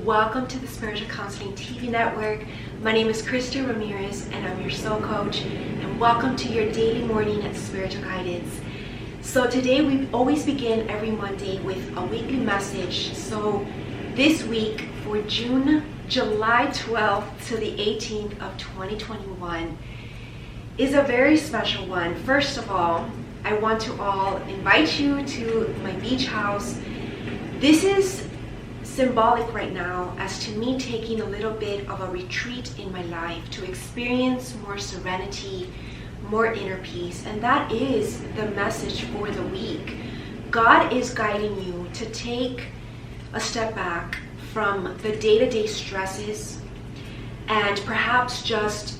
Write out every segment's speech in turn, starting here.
welcome to the Spiritual Counseling TV network. My name is Krista Ramirez and I'm your soul coach, and welcome to your daily morning at Spiritual Guidance. So today we always begin every Monday with a weekly message. So this week for July 12th to the 18th of 2021 is a very special one. First of all, I want to all invite you to my beach house. This is symbolic right now as to me taking a little bit of a retreat in my life to experience more serenity, more inner peace, and that is the message for the week. God is guiding you to take a step back from the day-to-day stresses and perhaps just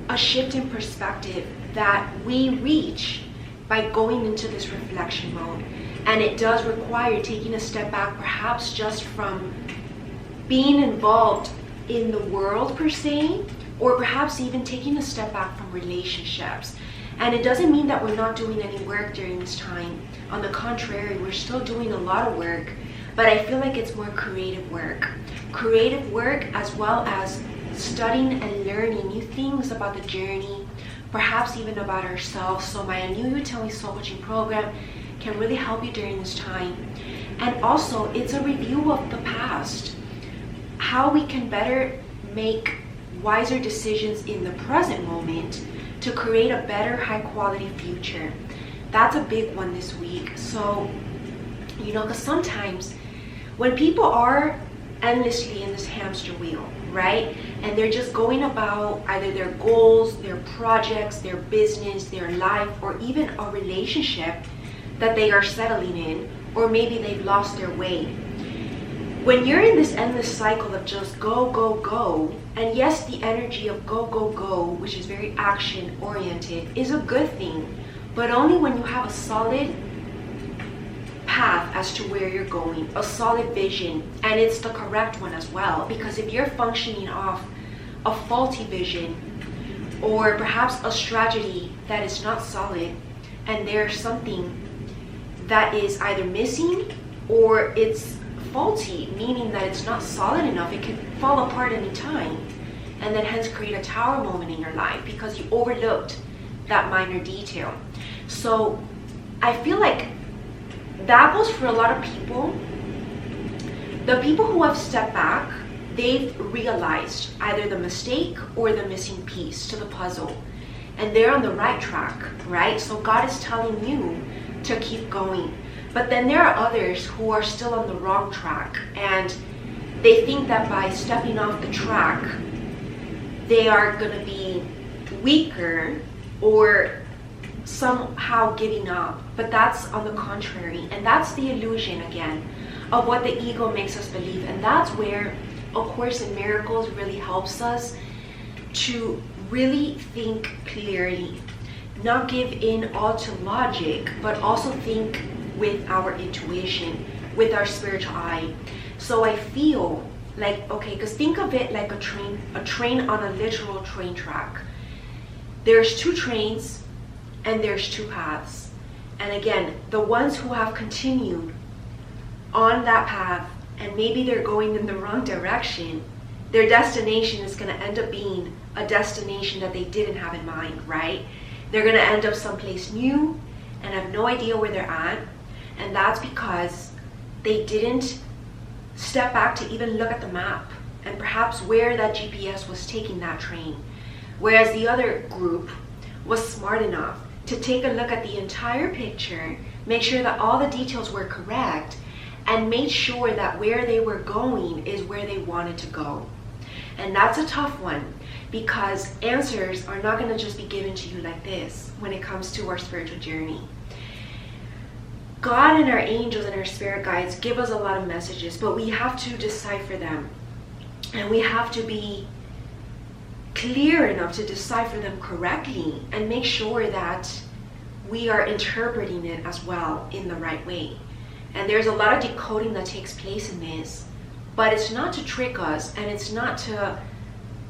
a shift in perspective that we reach by going into this reflection mode. And it does require taking a step back, perhaps just from being involved in the world per se, or perhaps even taking a step back from relationships. And it doesn't mean that we're not doing any work during this time. On the contrary, we're still doing a lot of work, but I feel like it's more creative work. Creative work as well as studying and learning new things about the journey, perhaps even about ourselves. So my I Knew You Tell Me Soul Coaching program can really help you during this time. And also, it's a review of the past, how we can better make wiser decisions in the present moment to create a better, high quality future. That's a big one this week. So, because sometimes when people are endlessly in this hamster wheel, right? And they're just going about either their goals, their projects, their business, their life, or even a relationship that they are settling in, or maybe they've lost their way. When you're in this endless cycle of just go, go, go, and yes, the energy of go, go, go, which is very action oriented, is a good thing, but only when you have a solid path as to where you're going, a solid vision, and it's the correct one as well. Because if you're functioning off a faulty vision, or perhaps a strategy that is not solid, and there's something that is either missing or it's faulty, meaning that it's not solid enough, it can fall apart any time, and then hence create a tower moment in your life because you overlooked that minor detail. So I feel like that goes for a lot of people. The people who have stepped back, they've realized either the mistake or the missing piece to the puzzle, and they're on the right track, right? So God is telling you to keep going. But then there are others who are still on the wrong track, and they think that by stepping off the track, they are going to be weaker or somehow giving up. But that's on the contrary, and that's the illusion again of what the ego makes us believe. And that's where A Course in Miracles really helps us to really think clearly, not give in all to logic, but also think with our intuition, with our spiritual eye. So I feel like, okay, because think of it like a train on a literal train track. There's two trains and there's two paths. And again, the ones who have continued on that path and maybe they're going in the wrong direction, their destination is going to end up being a destination that they didn't have in mind, right? They're going to end up someplace new and have no idea where they're at. And that's because they didn't step back to even look at the map and perhaps where that GPS was taking that train. Whereas the other group was smart enough to take a look at the entire picture, make sure that all the details were correct, and made sure that where they were going is where they wanted to go. And that's a tough one, because answers are not going to just be given to you like this when it comes to our spiritual journey. God and our angels and our spirit guides give us a lot of messages, but we have to decipher them. And we have to be clear enough to decipher them correctly and make sure that we are interpreting it as well in the right way. And there's a lot of decoding that takes place in this, but it's not to trick us and it's not to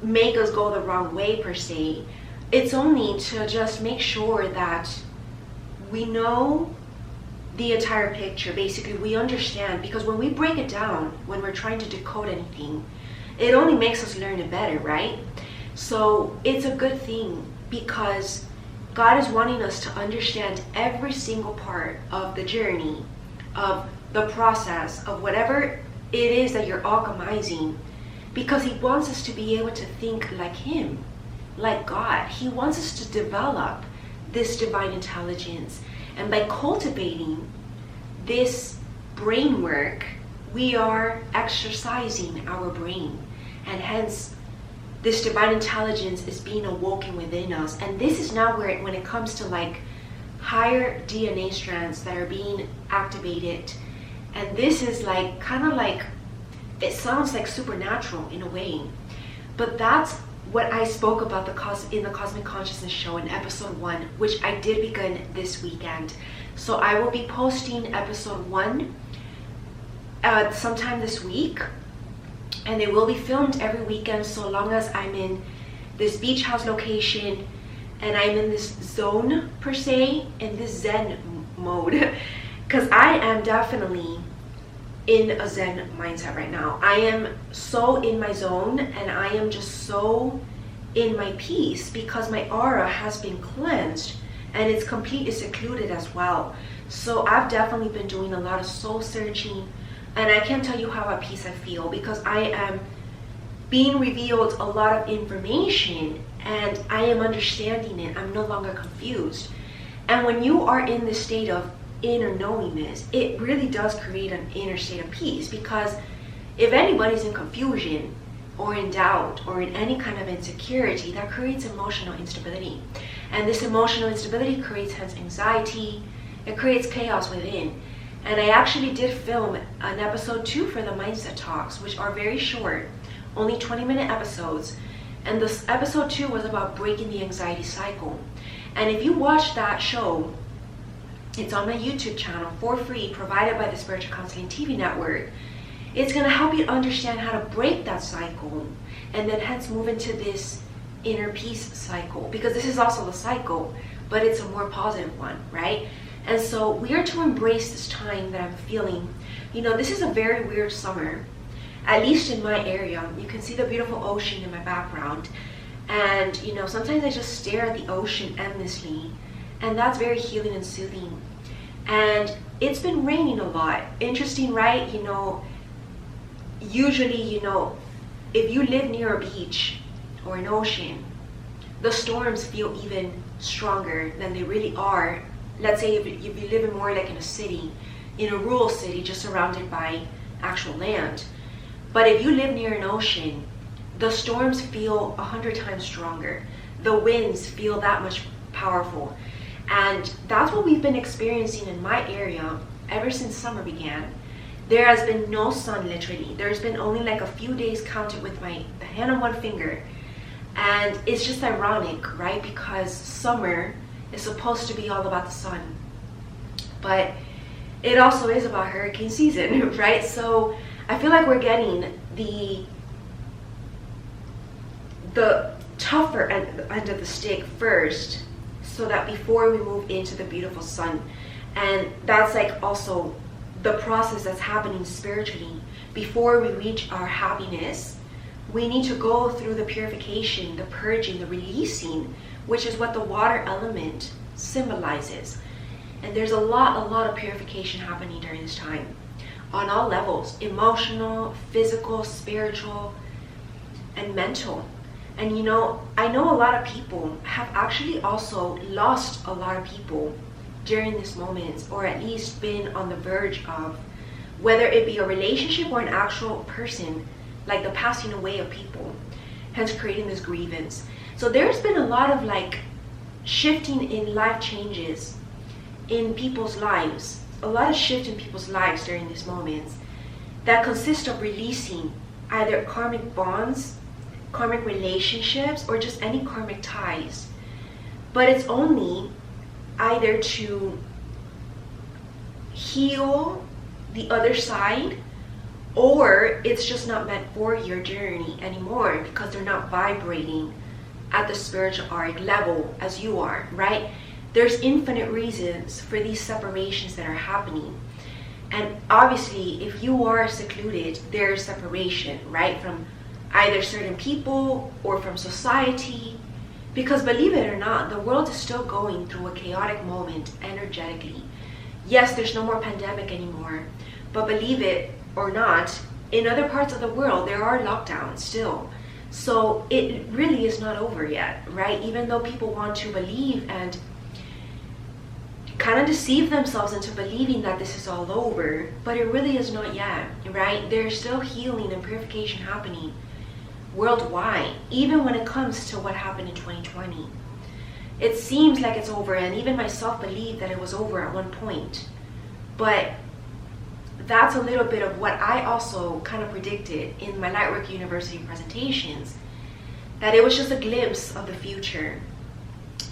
make us go the wrong way per se. It's only to just make sure that we know the entire picture. Basically, we understand, because when we break it down, when we're trying to decode anything, it only makes us learn it better, right? So it's a good thing, because God is wanting us to understand every single part of the journey, of the process, of whatever it is that you're alchemizing, because he wants us to be able to think like him, like God. He wants us to develop this divine intelligence. And by cultivating this brain work, we are exercising our brain. And hence, this divine intelligence is being awoken within us. And this is now where, when it comes to like higher DNA strands that are being activated, and this is like kind of like, it sounds like supernatural in a way, but that's what I spoke about in the Cosmic Consciousness Show in episode 1, which I did begin this weekend. So I will be posting episode 1 sometime this week, and they will be filmed every weekend, so long as I'm in this beach house location and I'm in this zone per se, in this Zen mode, because I am definitely in a Zen mindset right now. I am so in my zone, and I am just so in my peace, because my aura has been cleansed and it's completely secluded as well. So I've definitely been doing a lot of soul searching, and I can't tell you how at peace I feel, because I am being revealed a lot of information and I am understanding it. I'm no longer confused. And when you are in this state of inner knowingness, it really does create an inner state of peace, because if anybody's in confusion or in doubt or in any kind of insecurity, that creates emotional instability. And this emotional instability creates hence anxiety, it creates chaos within. And I actually did film an episode 2 for the Mindset Talks, which are very short, only 20-minute episodes. And this episode 2 was about breaking the anxiety cycle. And if you watch that show, it's on my YouTube channel for free, provided by the Spiritual Counseling TV network. It's going to help you understand how to break that cycle, and then hence move into this inner peace cycle, because this is also the cycle, but it's a more positive one, right? And so we are to embrace this time that I'm feeling. You know, this is a very weird summer, at least in my area. You can see the beautiful ocean in my background, and you know, sometimes I just stare at the ocean endlessly, and that's very healing and soothing. And it's been raining a lot. Interesting, right? You know, usually, you know, if you live near a beach or an ocean, the storms feel even stronger than they really are. Let's say if you live in more like in a city, in a rural city, just surrounded by actual land. But if you live near an ocean, the storms feel 100 times stronger. The winds feel that much powerful. And that's what we've been experiencing in my area ever since summer began. There has been no sun, literally. There's been only like a few days counted with the hand on one finger. And it's just ironic, right? Because summer is supposed to be all about the sun. But it also is about hurricane season, right? So I feel like we're getting the tougher end of the stick first, so that before we move into the beautiful sun. And that's like also the process that's happening spiritually. Before we reach our happiness, we need to go through the purification, the purging, the releasing, which is what the water element symbolizes. And there's a lot of purification happening during this time on all levels: emotional, physical, spiritual, and mental. And you know, I know a lot of people have actually also lost a lot of people during this moment, or at least been on the verge of, whether it be a relationship or an actual person, like the passing away of people, hence creating this grievance. So there's been a lot of like shifting in life changes in people's lives, a lot of shift in people's lives during these moments that consist of releasing either karmic bonds, karmic relationships, or just any karmic ties. But it's only either to heal the other side, or it's just not meant for your journey anymore, because they're not vibrating at the spiritual auric level as you are, right? there's infinite reasons for these separations that are happening. And obviously, if you are secluded, there's separation, right? From either certain people or from society. Because believe it or not, the world is still going through a chaotic moment energetically. Yes, there's no more pandemic anymore, but believe it or not, in other parts of the world, there are lockdowns still. So it really is not over yet, right? Even though people want to believe and kind of deceive themselves into believing that this is all over, but it really is not yet, right? There's still healing and purification happening worldwide, even when it comes to what happened in 2020. It seems like it's over, and even myself believed that it was over at one point. But that's a little bit of what I also kind of predicted in my Lightwork University presentations, that it was just a glimpse of the future.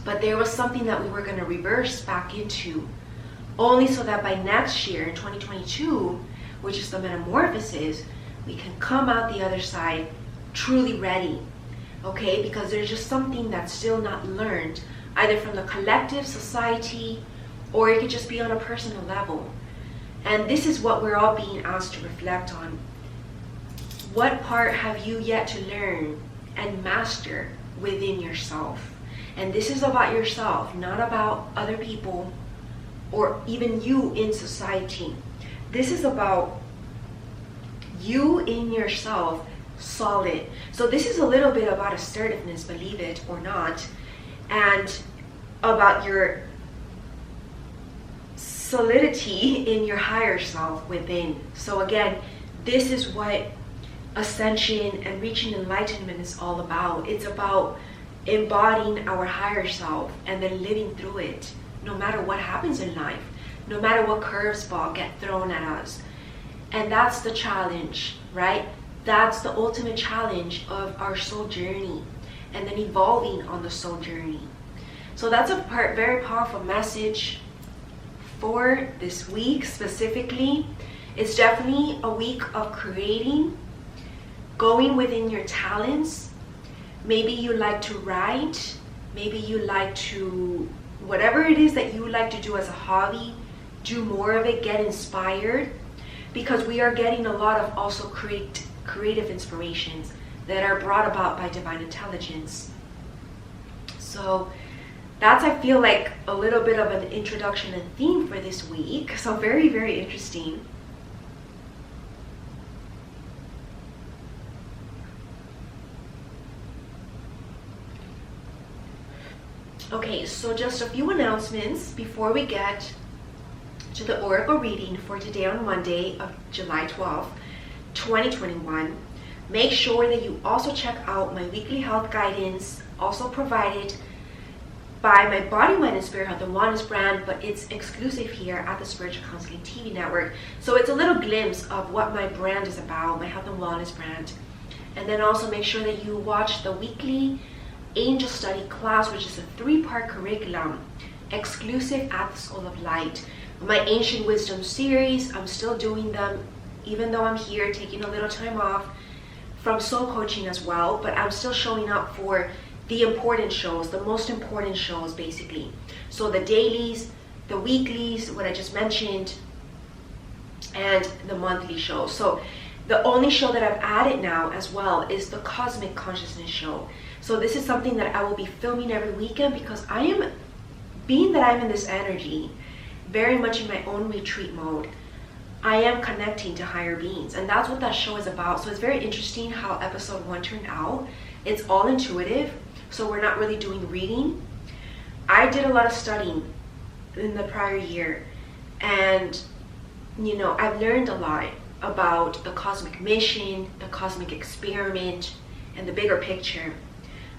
But there was something that we were going to reverse back into, only so that by next year, in 2022, which is the metamorphosis, we can come out the other side truly ready, okay? Because there's just something that's still not learned, either from the collective society, or it could just be on a personal level. And this is what we're all being asked to reflect on. What part have you yet to learn and master within yourself? And this is about yourself, not about other people or even you in society. This is about you in yourself, solid. So this is a little bit about assertiveness, believe it or not, and about your solidity in your higher self within. So again, this is what ascension and reaching enlightenment is all about. It's about embodying our higher self and then living through it, no matter what happens in life, no matter what curveball get thrown at us. And that's the challenge, right? That's the ultimate challenge of our soul journey, and then evolving on the soul journey. So that's a very powerful message for this week specifically. It's definitely a week of creating, going within your talents. Maybe you like to write, maybe you like to, whatever it is that you like to do as a hobby, do more of it, get inspired, because we are getting a lot of also creative inspirations that are brought about by divine intelligence. So that's, I feel like, a little bit of an introduction and theme for this week. So very, very interesting. Okay, so just a few announcements before we get to the Oracle reading for today on Monday of July 12th, 2021. Make sure that you also check out my weekly health guidance, also provided by my Body, Mind, and Spirit Health and Wellness brand, but it's exclusive here at the Spiritual Counseling TV network. So it's a little glimpse of what my brand is about, my health and wellness brand. And then also make sure that you watch the weekly Angel Study class, which is a 3-part curriculum, exclusive at the School of Light. My Ancient Wisdom series, I'm still doing them, even though I'm here taking a little time off from soul coaching as well, but I'm still showing up for the important shows, the most important shows basically. So the dailies, the weeklies, what I just mentioned, and the monthly shows. So the only show that I've added now as well is the Cosmic Consciousness show. So this is something that I will be filming every weekend, because I am, being that I'm in this energy, very much in my own retreat mode, I am connecting to higher beings, and that's what that show is about. So it's very interesting how episode 1 turned out. It's all intuitive, so we're not really doing reading. I did a lot of studying in the prior year, and you know, I've learned a lot about the cosmic mission, the cosmic experiment, and the bigger picture.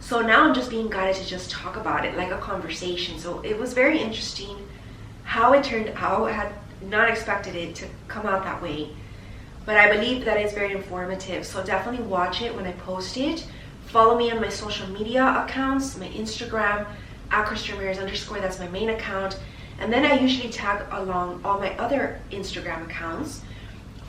So now I'm just being guided to just talk about it like a conversation. So it was very interesting how it turned out. I had not expected it to come out that way, but I believe that it's very informative. So definitely watch it when I post it. Follow me on my social media accounts, my Instagram, @ChristaRamirez_, that's my main account. And then I usually tag along all my other Instagram accounts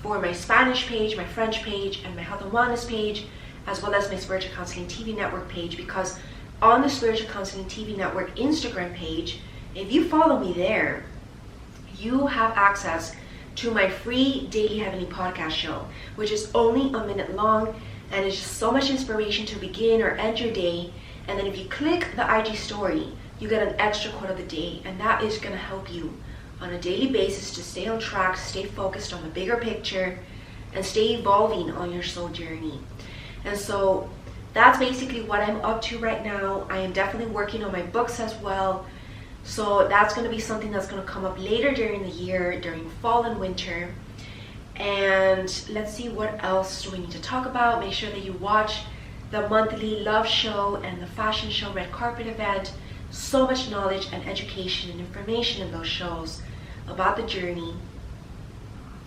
for my Spanish page, my French page, and my health and wellness page, as well as my Spiritual Counseling TV network page, because on the Spiritual Counseling TV network Instagram page If you follow me there, you have access to my free daily heavenly podcast show, which is only a minute long, and it's just so much inspiration to begin or end your day. And then if you click the IG story, you get an extra quote of the day, and that is going to help you on a daily basis to stay on track, stay focused on the bigger picture, and stay evolving on your soul journey. And so that's basically what I'm up to right now. I am definitely working on my books as well. So that's going to be something that's going to come up later during the year, during fall and winter. And let's see, what else do we need to talk about? Make sure that you watch the monthly love show and the fashion show red carpet event. So much knowledge and education and information in those shows about the journey.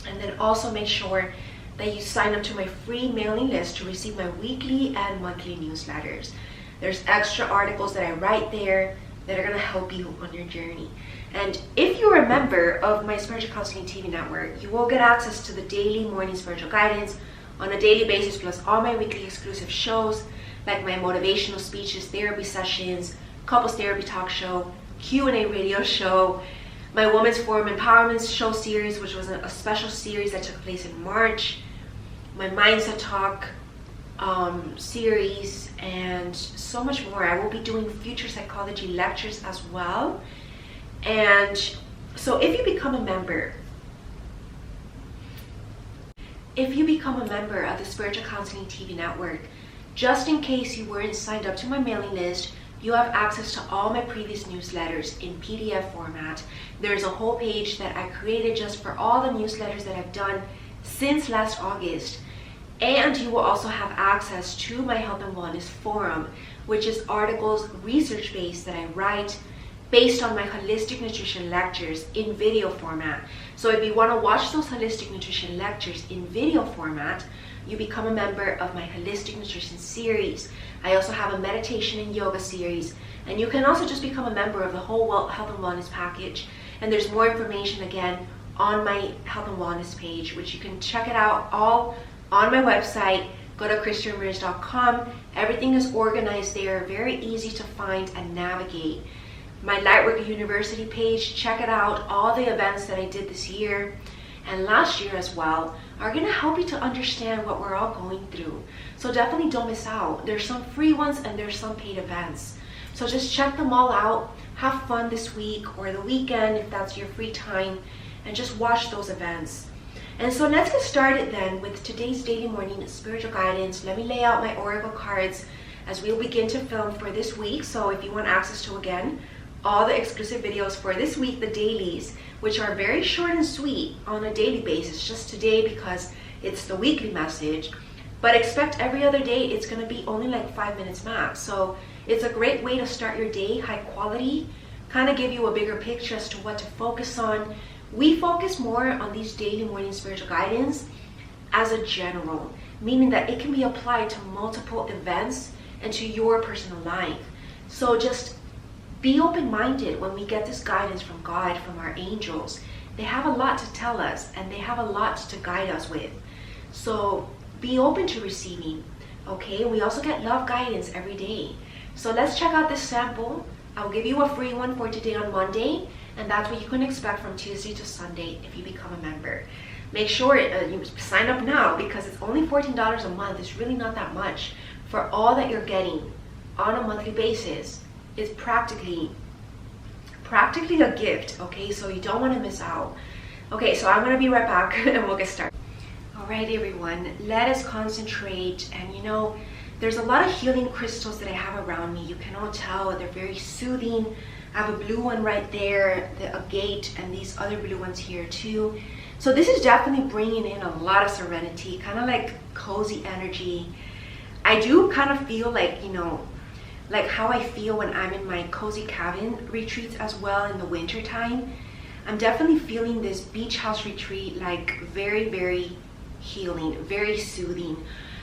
And then also make sure that you sign up to my free mailing list to receive my weekly and monthly newsletters. There's extra articles that I write there that are going to help you on your journey. And if you're a member of my Spiritual Counseling TV network, you will get access to the daily morning spiritual guidance on a daily basis, plus all my weekly exclusive shows like my motivational speeches, therapy sessions, couples therapy talk show, Q&A radio show, my Women's Forum Empowerment show series, which was a special series that took place in March, my Mindset Talk series, and so much more. I will be doing future psychology lectures as well. And so if you become a member of the Spiritual Counseling TV network, just in case you weren't signed up to my mailing list, you have access to all my previous newsletters in PDF format. There's a whole page that I created just for all the newsletters that I've done since last August. And you will also have access to my Health and Wellness Forum, which is articles, research-based, that I write based on my holistic nutrition lectures in video format. So if you want to watch those holistic nutrition lectures in video format, you become a member of my holistic nutrition series. I also have a meditation and yoga series, and you can also just become a member of the whole health and wellness package. And there's more information again on my health and wellness page, which you can check it out all on my website. Go to christaramirez.com. Everything is organized there, very easy to find and navigate. My Lightworker University page, check it out. All the events that I did this year and last year as well are going to help you to understand what we're all going through. So definitely don't miss out. There's some free ones and there's some paid events. So just check them all out. Have fun this week or the weekend if that's your free time, and just watch those events. And so let's get started then with today's daily morning spiritual guidance. Let me lay out my oracle cards as we'll begin to film for this week. So if you want access to, again, all the exclusive videos for this week, the dailies, which are very short and sweet on a daily basis, just today because it's the weekly message, but expect every other day it's going to be only like 5 minutes max. So it's a great way to start your day, high quality, kind of give you a bigger picture as to what to focus on. We focus more on these daily morning spiritual guidance as a general, meaning that it can be applied to multiple events and to your personal life. So just be open-minded when we get this guidance from God, from our angels. They have a lot to tell us and they have a lot to guide us with. So be open to receiving, okay? We also get love guidance every day. So let's check out this sample. I'll give you a free one for today on Monday, and that's what you can expect from Tuesday to Sunday if you become a member. Make sure you sign up now because it's only $14 a month. It's really not that much for all that you're getting on a monthly basis. It's practically a gift, okay? So you don't want to miss out. Okay, so I'm going to be right back and we'll get started. All right, everyone, let us concentrate. And you know, there's a lot of healing crystals that I have around me. You can all tell they're very soothing. I have a blue one right there, the agate, and these other blue ones here too. So this is definitely bringing in a lot of serenity, kind of like cozy energy. I do kind of feel like, you know, like how I feel when I'm in my cozy cabin retreats as well in the winter time. I'm definitely feeling this beach house retreat like very, very healing, very soothing.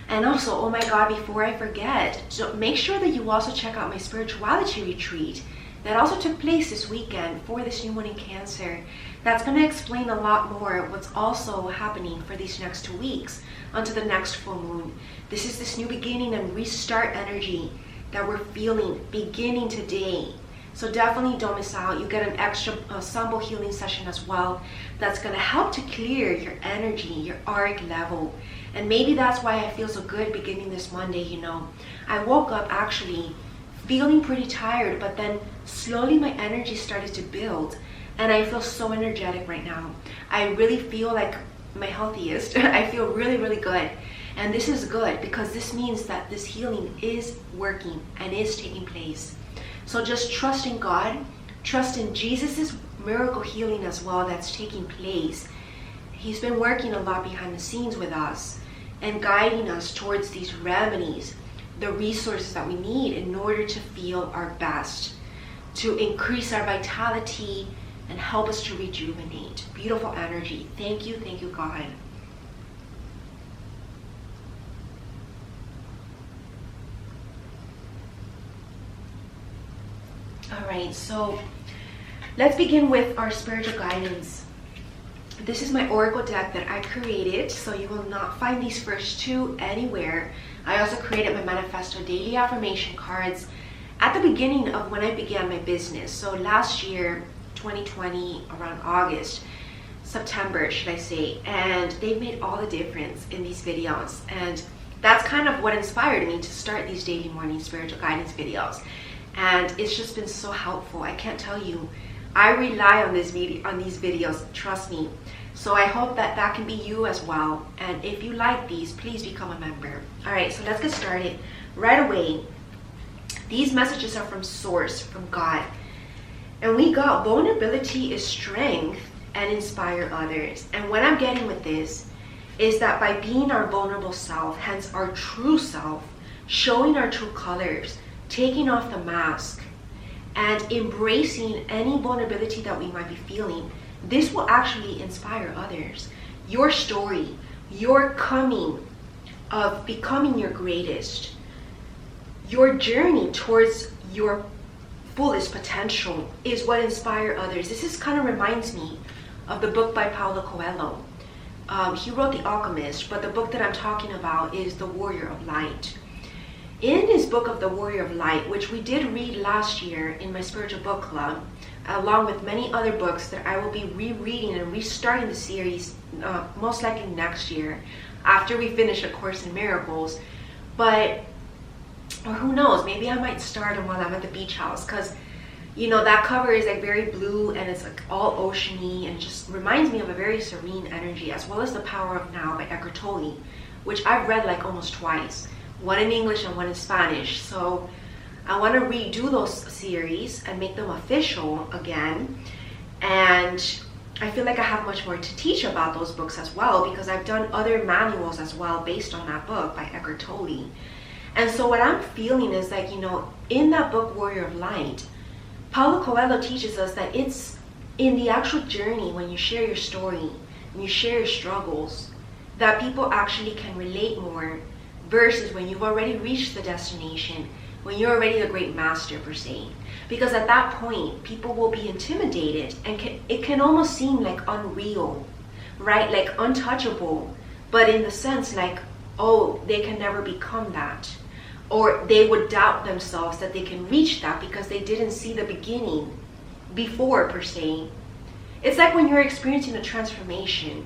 And also, oh my God, before I forget, so make sure that you also check out my spirituality retreat that also took place this weekend for this new moon in Cancer. That's going to explain a lot more what's also happening for these next 2 weeks until the next full moon. This is this new beginning and restart energy that we're feeling beginning today. So definitely don't miss out. You get an extra ensemble healing session as well that's going to help to clear your energy, your auric level. And maybe that's why I feel so good beginning this Monday, you know. I woke up actually feeling pretty tired, but then slowly my energy started to build and I feel so energetic right now. I really feel like my healthiest. I feel really, really good. And this is good because this means that this healing is working and is taking place. So just trust in God, trust in Jesus's miracle healing as well that's taking place. He's been working a lot behind the scenes with us and guiding us towards these remedies, the resources that we need in order to feel our best, to increase our vitality and help us to rejuvenate. Beautiful energy. Thank you, God. All right, so let's begin with our spiritual guidance. This is my oracle deck that I created, so you will not find these first two anywhere. I also created my manifesto daily affirmation cards at the beginning of when I began my business. So last year, 2020, around August, September, should I say, and they've made all the difference in these videos. And that's kind of what inspired me to start these daily morning spiritual guidance videos. And it's just been so helpful. I can't tell you. I rely on these videos, trust me. So I hope that that can be you as well. And if you like these, please become a member. All right, so let's get started right away. These messages are from Source, from God. And we got vulnerability is strength and inspire others. And what I'm getting with this is that by being our vulnerable self, hence our true self, showing our true colors, taking off the mask, and embracing any vulnerability that we might be feeling, this will actually inspire others. Your story, your coming of becoming your greatest, your journey towards your fullest potential is what inspires others. This kind of reminds me of the book by Paulo Coelho. He wrote The Alchemist, but the book that I'm talking about is The Warrior of Light. In his book of The Warrior of Light, which we did read last year in my spiritual book club, along with many other books that I will be rereading and restarting the series most likely next year after we finish A Course in Miracles. But, or who knows, maybe I might start them while I'm at the beach house, because you know that cover is like very blue and it's like all oceany and just reminds me of a very serene energy, as well as The Power of Now by Eckhart Tolle, which I've read like almost twice. One in English and one in Spanish. So I want to redo those series and make them official again. And I feel like I have much more to teach about those books as well, because I've done other manuals as well based on that book by Eckhart Tolle. And so what I'm feeling is like, you know, in that book, Warrior of Light, Paulo Coelho teaches us that it's in the actual journey when you share your story, when you share your struggles, that people actually can relate more versus when you've already reached the destination, when you're already the great master per se. Because at that point, people will be intimidated and it can almost seem like unreal, right? Like untouchable, but in the sense like, oh, they can never become that. Or they would doubt themselves that they can reach that because they didn't see the beginning before per se. It's like when you're experiencing a transformation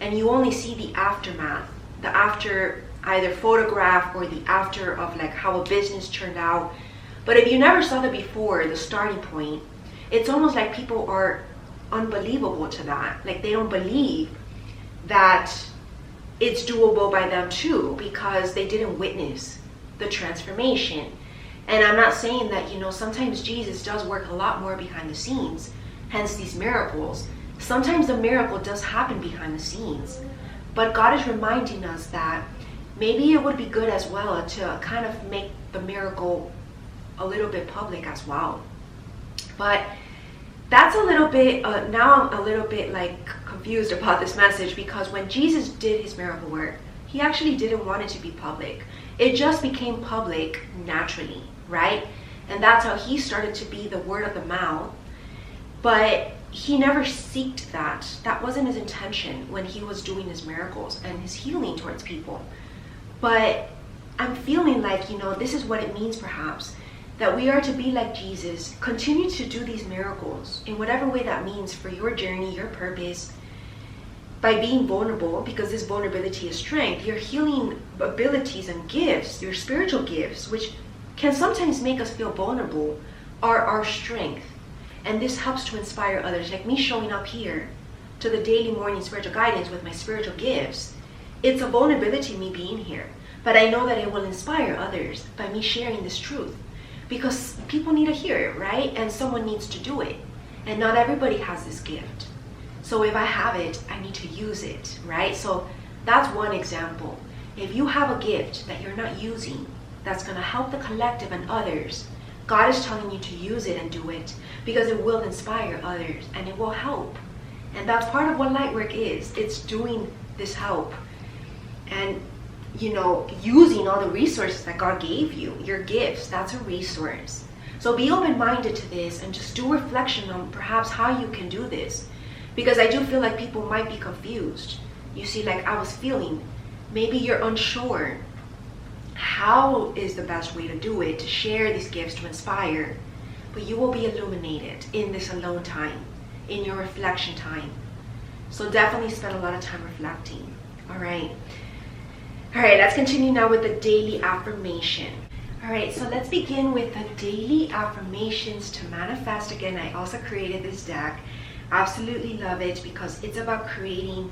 and you only see the aftermath, the after either photograph or the after of like how a business turned out. But if you never saw the before, the starting point, it's almost like people are unbelievable to that. Like they don't believe that it's doable by them too, because they didn't witness the transformation. And I'm not saying that, you know, sometimes Jesus does work a lot more behind the scenes, hence these miracles. Sometimes the miracle does happen behind the scenes, but God is reminding us that maybe it would be good as well to kind of make the miracle a little bit public as well. But that's a little bit, now I'm a little bit like confused about this message, because when Jesus did his miracle work, he actually didn't want it to be public. It just became public naturally, right? And that's how he started to be the word of the mouth. But he never sought that. That wasn't his intention when he was doing his miracles and his healing towards people. But I'm feeling like, you know, this is what it means perhaps, that we are to be like Jesus, continue to do these miracles in whatever way that means for your journey, your purpose, by being vulnerable, because this vulnerability is strength. Your healing abilities and gifts, your spiritual gifts, which can sometimes make us feel vulnerable, are our strength. And this helps to inspire others, like me showing up here to the daily morning spiritual guidance with my spiritual gifts. It's a vulnerability, me being here, but I know that it will inspire others by me sharing this truth, because people need to hear it, right? And someone needs to do it, and not everybody has this gift. So if I have it, I need to use it, right? So that's one example. If you have a gift that you're not using, that's going to help the collective and others, God is telling you to use it and do it, because it will inspire others and it will help. And that's part of what light work is. It's doing this help and, you know, using all the resources that God gave you. Your gifts, that's a resource. So be open-minded to this and just do reflection on perhaps how you can do this, because I do feel like people might be confused. You see, like I was feeling, maybe you're unsure how is the best way to do it, to share these gifts, to inspire. But you will be illuminated in this alone time, in your reflection time. So definitely spend a lot of time reflecting. All right, let's continue now with the daily affirmation. All right, so let's begin with the daily affirmations to manifest. Again, I also created this deck. Absolutely love it, because it's about creating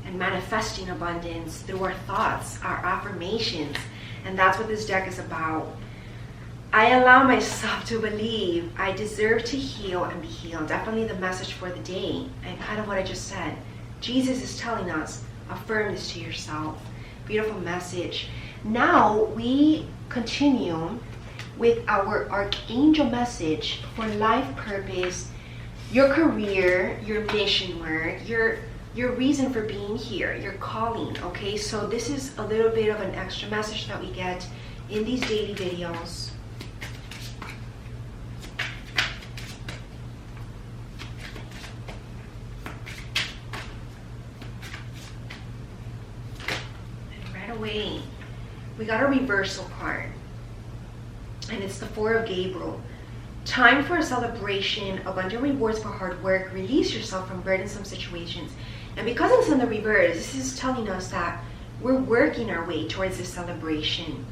and manifesting abundance through our thoughts, our affirmations. And that's what this deck is about. I allow myself to believe I deserve to heal and be healed. Definitely the message for the day, and kind of what I just said. Jesus is telling us, affirm this to yourself. Beautiful message. Now we continue with our archangel message for life purpose, your career, your mission work, your reason for being here, your calling. Okay, so this is a little bit of an extra message that we get in these daily videos. And right away, we got a reversal card, and it's the Four of Gabriel. Time for a celebration, abundant rewards for hard work. Release yourself from burdensome situations. And because it's in the reverse, this is telling us that we're working our way towards this celebration,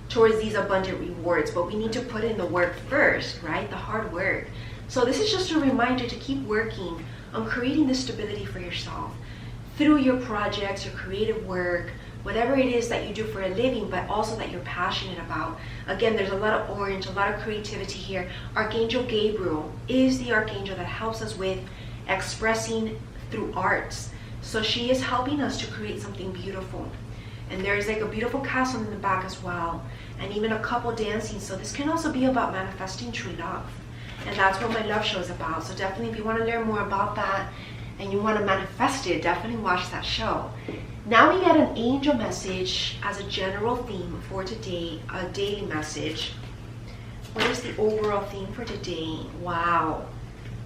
towards these abundant rewards, but we need to put in the work first, right? The hard work. So this is just a reminder to keep working on creating this stability for yourself through your projects, your creative work, whatever it is that you do for a living, but also that you're passionate about. Again, there's a lot of orange, a lot of creativity here. Archangel Gabriel is the archangel that helps us with expressing through arts. So she is helping us to create something beautiful. And there's like a beautiful castle in the back as well, and even a couple dancing. So this can also be about manifesting true love. And that's what my love show is about. So definitely, if you want to learn more about that and you want to manifest it, definitely watch that show. Now we get an angel message as a general theme for today, a daily message. What is the overall theme for today? Wow.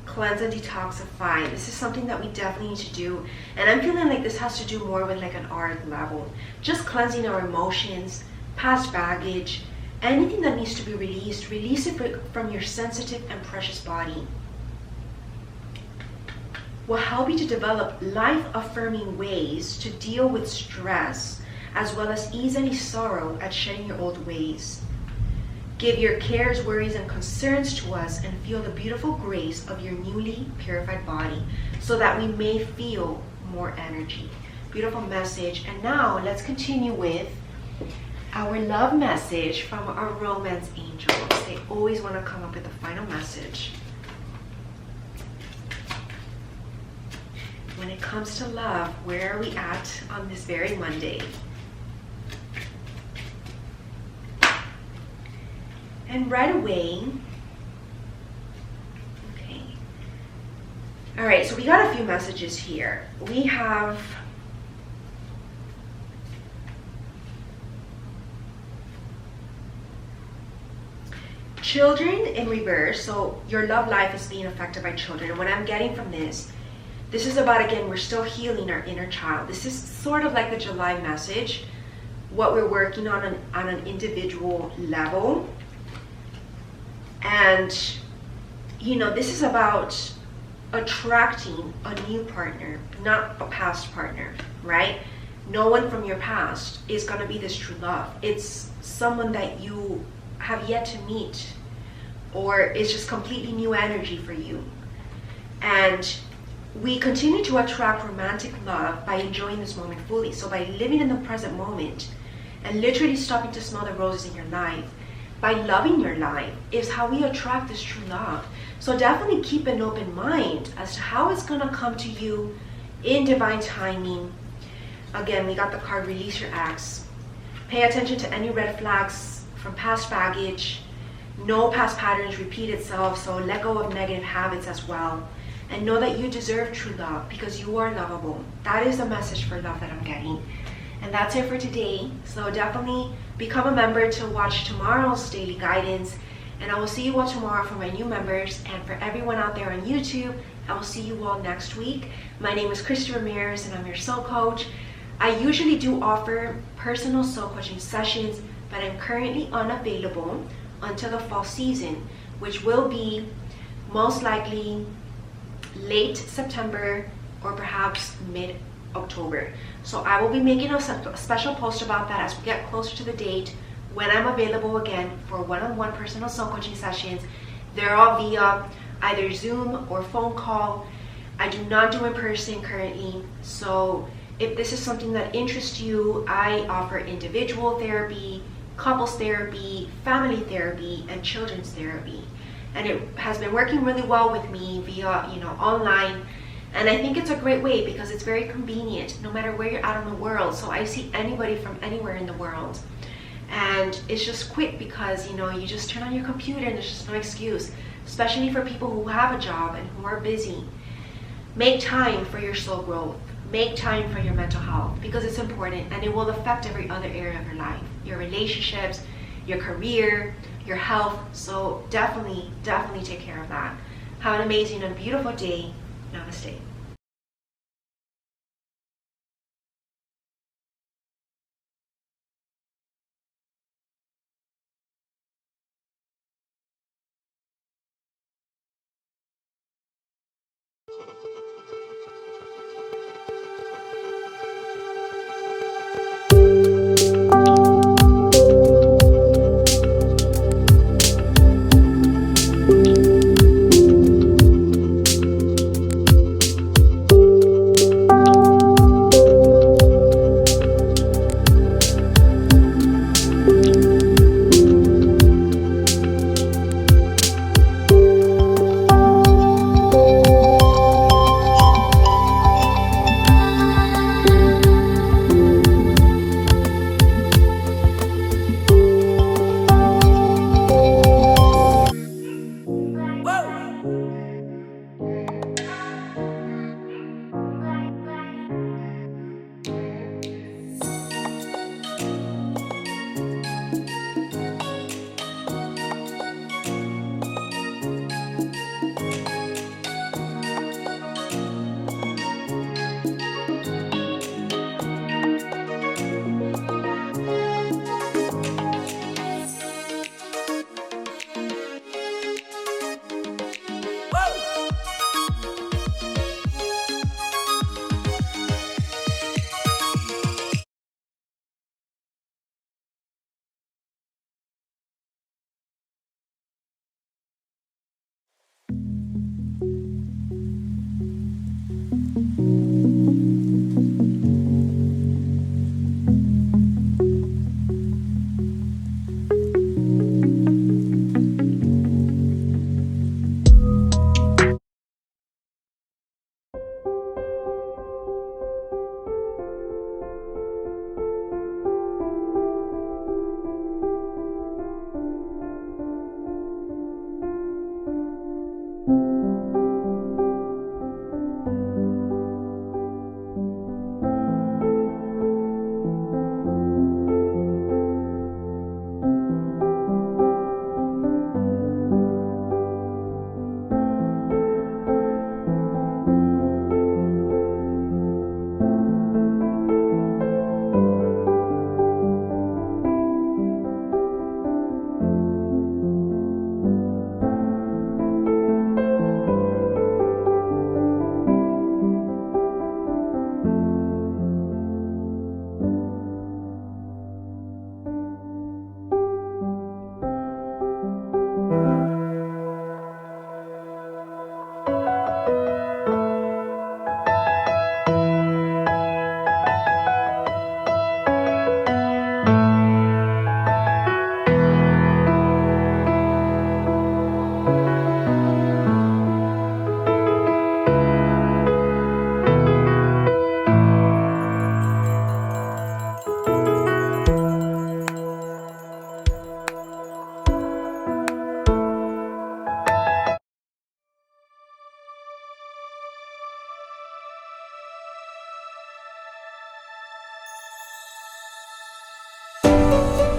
Cleanse and detoxify. This is something that we definitely need to do. And I'm feeling like this has to do more with like an art level. Just cleansing our emotions, past baggage, anything that needs to be released. Release it from your sensitive and precious body. Will help you to develop life-affirming ways to deal with stress, as well as ease any sorrow at shedding your old ways. Give your cares, worries, and concerns to us, and feel the beautiful grace of your newly purified body, so that we may feel more energy. Beautiful message. And now let's continue with our love message from our romance angels. They always want to come up with the final message. When it comes to love, where are we at on this very Monday? And right away, okay. All right, so we got a few messages here. We have children in reverse. So your love life is being affected by children. And what I'm getting from this is about, again, we're still healing our inner child. This is sort of like the July message, what we're working on an individual level. And this is about attracting a new partner, not a past partner, right? No one from your past is going to be this true love. It's someone that you have yet to meet, or it's just completely new energy for you. And we continue to attract romantic love by enjoying this moment fully. So by living in the present moment and literally stopping to smell the roses in your life, by loving your life, is how we attract this true love. So definitely keep an open mind as to how it's going to come to you in divine timing. Again, we got the card Release Your Ex. Pay attention to any red flags from past baggage. No past patterns repeat itself, so let go of negative habits as well. And know that you deserve true love because you are lovable. That is the message for love that I'm getting. And that's it for today. So definitely become a member to watch tomorrow's daily guidance. And I will see you all tomorrow for my new members. And for everyone out there on YouTube, I will see you all next week. My name is Krista Ramirez and I'm your soul coach. I usually do offer personal soul coaching sessions, but I'm currently unavailable until the fall season, which will be most likely late September or perhaps mid-October. So I will be making a special post about that as we get closer to the date when I'm available again for one-on-one personal soul coaching sessions. They're all via either Zoom or phone call. I do not do in person currently. So if this is something that interests you, I offer individual therapy, couples therapy, family therapy, and children's therapy. And it has been working really well with me via, online. And I think it's a great way because it's very convenient no matter where you're at in the world. So I see anybody from anywhere in the world. And it's just quick because, you just turn on your computer and there's just no excuse, especially for people who have a job and who are busy. Make time for your soul growth. Make time for your mental health because it's important and it will affect every other area of your life, your relationships, your career, your health. So definitely take care of that. Have an amazing and beautiful day. Namaste.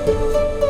you.